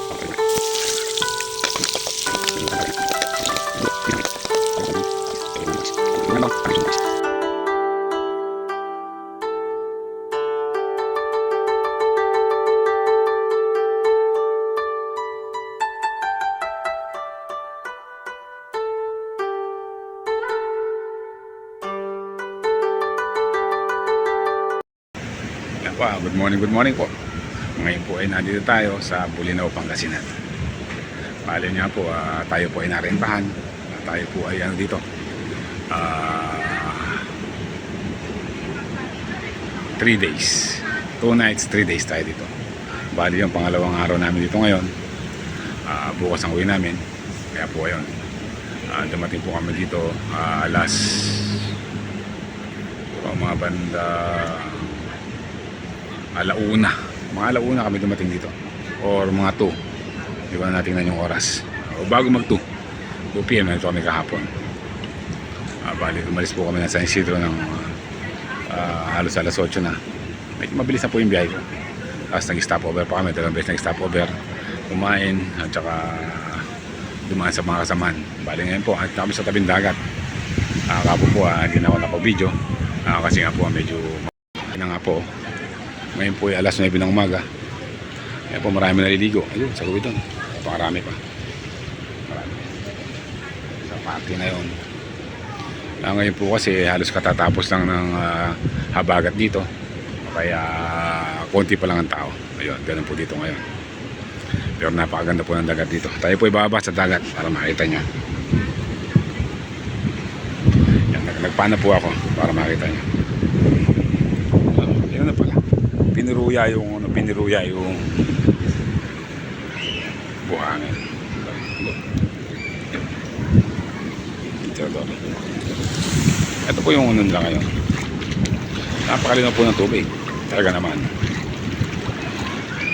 Wow, good morning po. Ngayon po ay nandito tayo sa Bulinaw, Pangasinan. Bale nga po, tayo po ay narentahan. Tayo po ay dito. 3 days. 2 nights, 3 days tayo dito. Bale yung pangalawang araw namin dito ngayon. Bukas ang uwi namin. Kaya po ayun. Dumating po kami dito alas mga banda alauna. Mga alauna kami dumating dito. Or mga 2. Hindi ko na natingnan yung oras. O bago mag 2 PM na ito kami kahapon. Bali, umalis po kami na San Isidro ng halos alas 8 na. Medyo mabilis na po yung biyahe ko. Tapos nag-stopover pa kami. 2 beses nag-stopover. Kumain at saka dumaan sa mga kasamaan. Bali ngayon po, at kami sa tabing dagat. Kapo po, hindi na ako napag-video. Kasi nga po, medyo na nga po. Ngayon po ay alas 9 ng umaga. Ngayon po marami naliligo. Ayun, sa gawin doon. Marami pa. Marami. Sa party na yun. Ngayon po kasi halos katatapos lang ng habagat dito. Kaya konti pa lang ang tao. Ayun, ganun po dito ngayon. Pero napakaganda po ng dagat dito. Tayo po ay bababa sa dagat para makita nyo. Yan, nagpana po ako para makita nyo. Ayun na pala. Piniruya yung buhangin. Ito po yung unon lang ngayon. Napakalinaw po ng tubig. Talaga naman.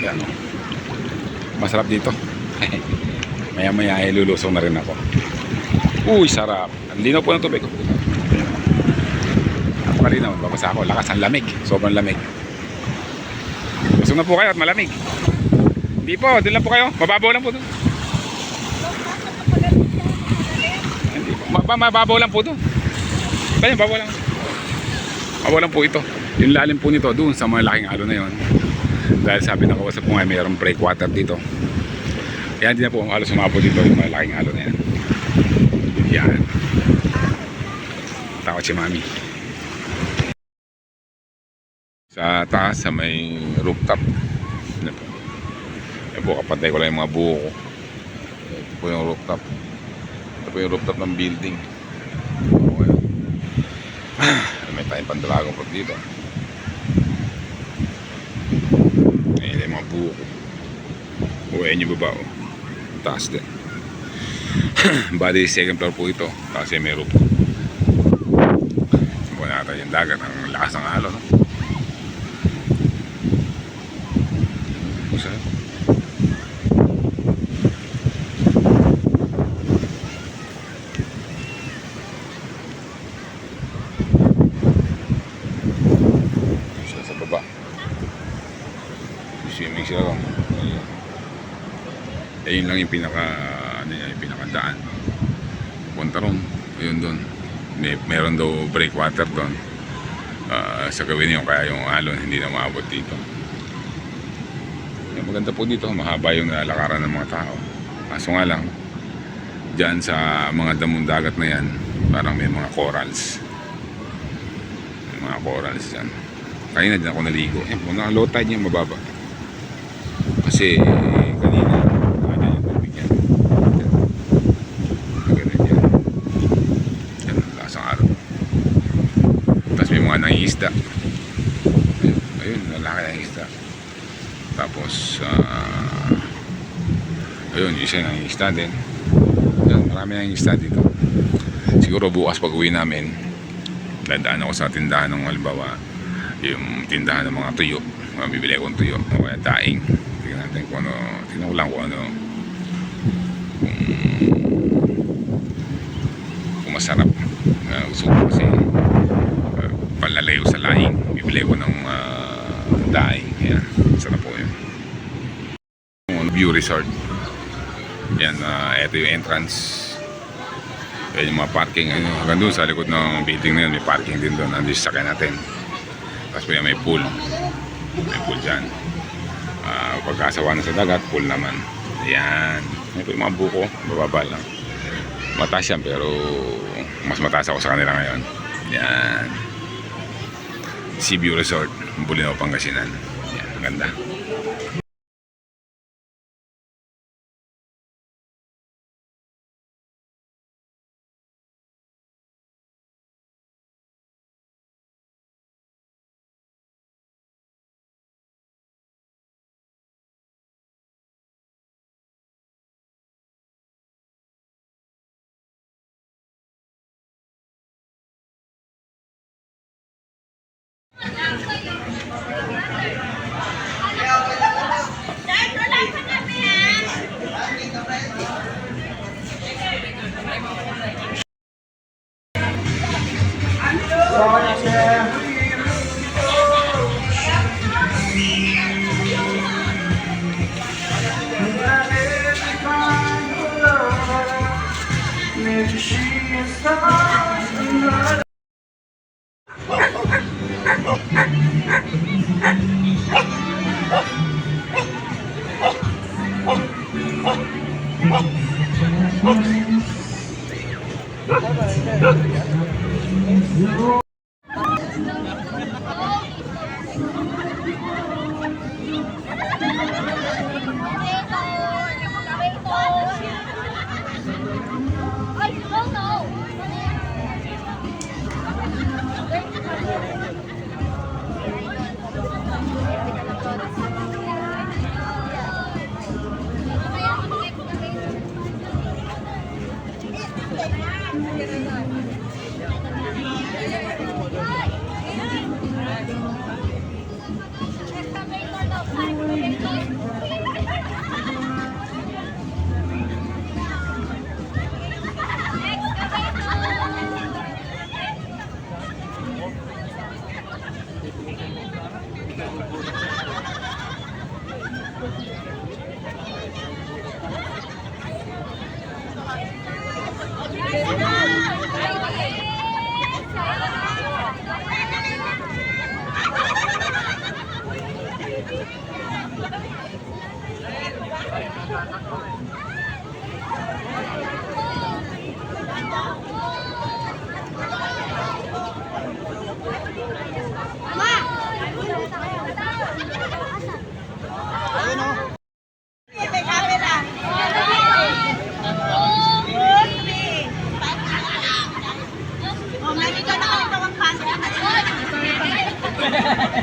Yan o. Masarap dito. Maya maya ay lulusong na rin ako. Uy, sarap. Ang linaw po ng tubig. Napakalinaw. Babasa ako. Lakas ang lamig. Sobrang lamig. Gusto na po kayo at malamig. Hindi po, doon lang po kayo. Mababaw lang po doon. Hindi po. Mababaw lang po doon. Kaya mababaw lang. Mababaw lang po ito. Yung lalim po nito doon sa malaking alo na yon. Dahil sabi ng kausap ko nga mayroong breakwater dito. Kaya hindi na po ang alo sumabot dito yung malaking alo na yan. Yan. Takot si mami. Sa taas, sa may rooftop. Ito po, kapatay ko lang yung mga buho ko. Ito po yung rooftop. Ito po yung rooftop ng building. Okay. May tayong pandragon po dito. Ayan yung mga buho ko. Ayan yung baba. Taas din. Bali, second floor po ito. Kasi may rooftop. Ito po natin yung dagat. Ang lakas ng halo, no? Swimming sila lang. Ayun lang yung pinakadaan. Punta ron. Ayun doon. Meron daw breakwater doon. Sa gawin yun, kaya yung alon hindi na maabot dito. Maganda po dito. Mahaba yung lalakaran ng mga tao. Kaso nga lang, dyan sa mga damong dagat na yan, parang may mga corals. May mga corals dyan. Kaya na dyan ako naligo. Mga low tide niya mababa. Kasi kanina ada yung tubig yan. Ganun yan. Yan ang lasang araw. Tapos may mga nangingisda. Ayun, lalaki nangingisda. Tapos ayun, isa nangingisda din. Yan, marami nangingisda dito. Siguro bukas pag uwi namin, dadaan ako sa tindahan ng halimbawa yung tindahan ng mga tuyo. Bibili akong tuyo o kaya daing. Tingnan natin kung ano, tingnan ko lang kung ano, kung masarap. Gusto ko kasi palalayo sa laing, bibili ko ng daing. Kaya sarap po yun. View Resort. Yan, ito yung entrance. Yan yung mga parking. Hanggang doon sa likod ng building na yun, may parking din doon. Nandun sa sakyan natin. Tapos may pool. May pool dyan. Pagkasawa na sa dagat, pool naman. Yan. May po yung mga buko. Bababa lang. Mataas yan, pero mas mataas ako sa kanila ngayon. Yan. Sea View Resort. Bulinaw, Pangasinan. Yan. Ganda.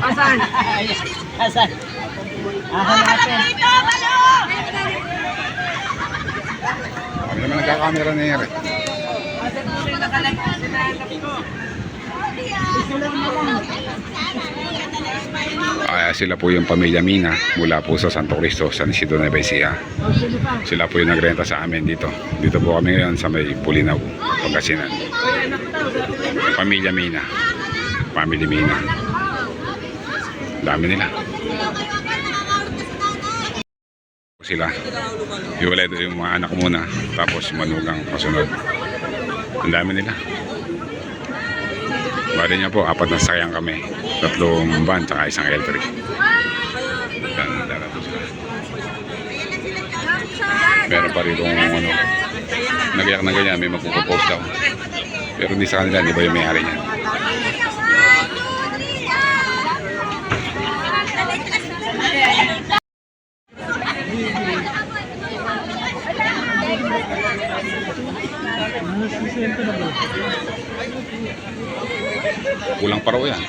Asan? Asan? Hahanapin. Kami naman nagkakamera na yan. Sila po yung pamilya Mina mula po sa Santo Cristo, San Isidro Nueva Ecija. Sila po yung nagrenta sa amin dito. Dito po kami ngayon sa may Bulinaw, Pangasinan. Pamilya Mina. Family Mina. Dami nila. Sila. Iwalay yung mga anak muna. Tapos manugang pasunod. Ang dami nila. Bali niya po, 4 na sakyan kami. 3 van, tsaka 1 L3. Ganda na to sila. Meron pa rin kung ano. Nagayak na ganyan, may magpupost daw. Pero hindi sa kanila, di ba yung may-ari niyan? Kulang pa raw yan.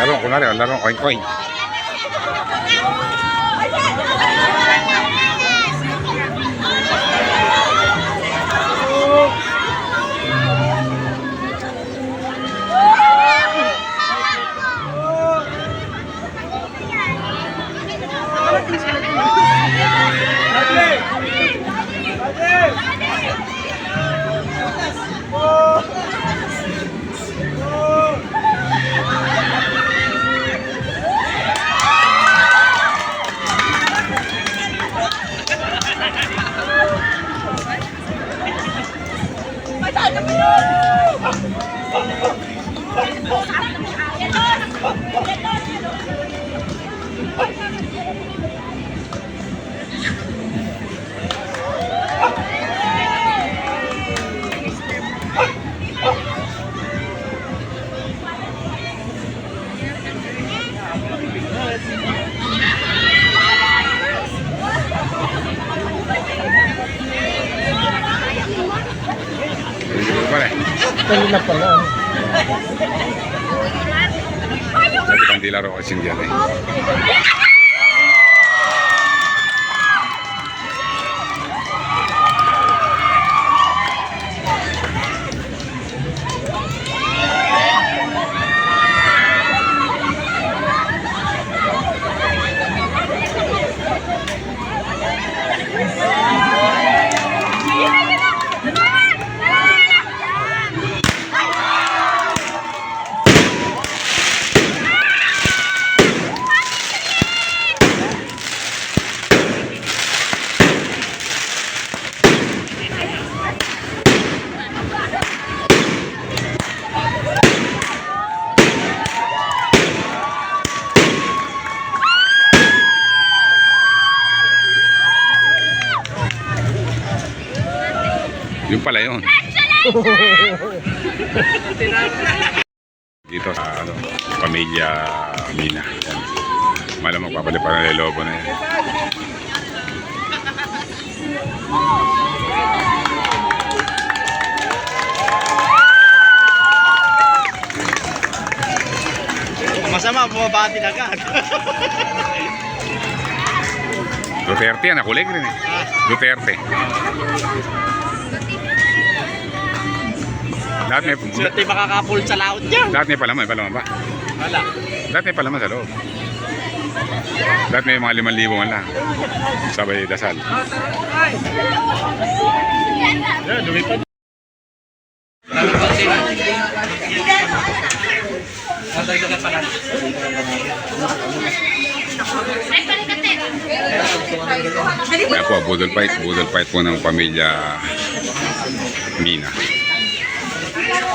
Laro, kunwari, laro, coin coin. Kanina pala. Sabi kang di laro kasi hindi yan eh. Yung pala yun. Dito sa pamilya Mina. Yan. Malamang papalip pa ng lobo na yan. Masama, bumabati na agad. Duterte yan, nakulig rin eh. Duterte. Lahat may, Swerte makakapul sa laot niya. lahat may palaman ba? Wala. Lahat may palaman sa loob. Lahat may mga 5,000 man lang. Sabay dasal. Yan, lumipad. Kaya po, budol fight po ng pamilya Mina. Yan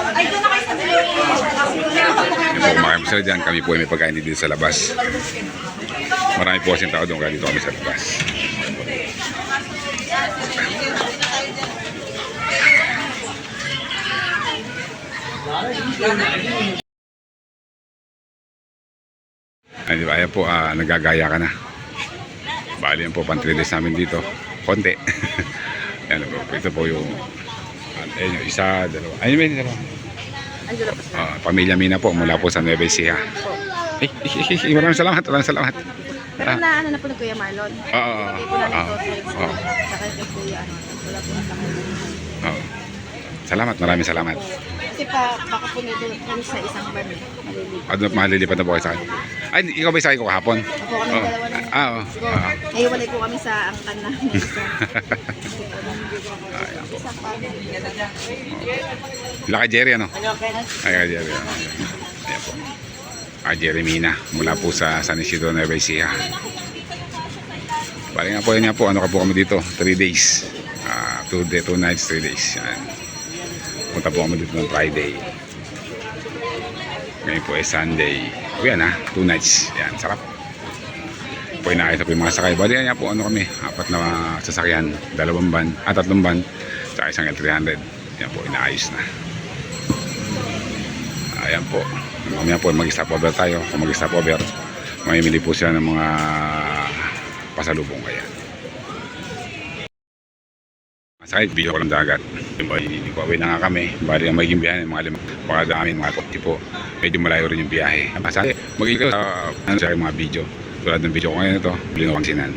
po, kumakain po sila dyan. Kami po ay may pagkain dito sa labas. Marami po kasing tao doon, kaya dito kami sa labas. Ay, di ba? Ayan po, nagagaya ka na. Bali yan po, pang 3 days namin dito. Konti. Yan po, ito po yung ayun, yung isa, dalawa. Ayun, may dalawa. Pamilya Mina po, mula po sa Nueva Ecija. Maraming salamat, maraming salamat. Pero na ano na po ng Kuya Marlon. Oo. Hindi po namin to sa kay Kuya ano. Wala po na. Salamat, maraming salamat. Kasi baka po nito kami sa isang ban. Malilipat. Malilipad na po kayo sa akin. Ay, ikaw ba sakay ko kahapon? Ako kami dalawa na. Oo. Naiwalay po kami sa angkan na. Ayan po. Isang family. Laka Jerry, ano? Ay, kay Jerry. Ayan po. Kay Jerry Mina, mula po sa San Isidro, Nueva Ecija. Bali nga po, yun nga po. Ano ka po kami dito? 3 days. 2 nights, 3 days. Yan. Punta po kami dito ng Friday. Ngayon po ay Sunday. O yan 2 nights. Yan, sarap. Po inakita po yung mga sakay. Bali nga po, ano kami? 4 na sasakyan. 2 van, 3 van. Tsaka isang L300. Yan po, inaayos na. Ayan po. Mamaya po, mag-stop over tayo. Kung mag-stop over, mamimili po sila ng mga pasalubong kaya. Sakit, video ko lang dagat. Pauwi na nga kami. Bali ang magiging biyahe, mga limang. Baka dami, mga kopti po. Medyo malayo rin yung biyahe. Masaya, magiging sa mga video. Tulad ng video ko ngayon ito, Linawangsinan.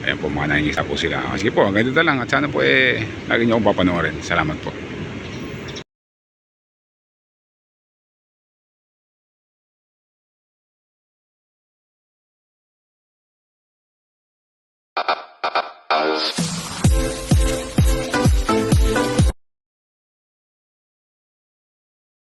Ayan po, mga nangingisa po sila. Sige po, ganito na lang. At sana po lagi niyo akong papanoorin. Salamat po.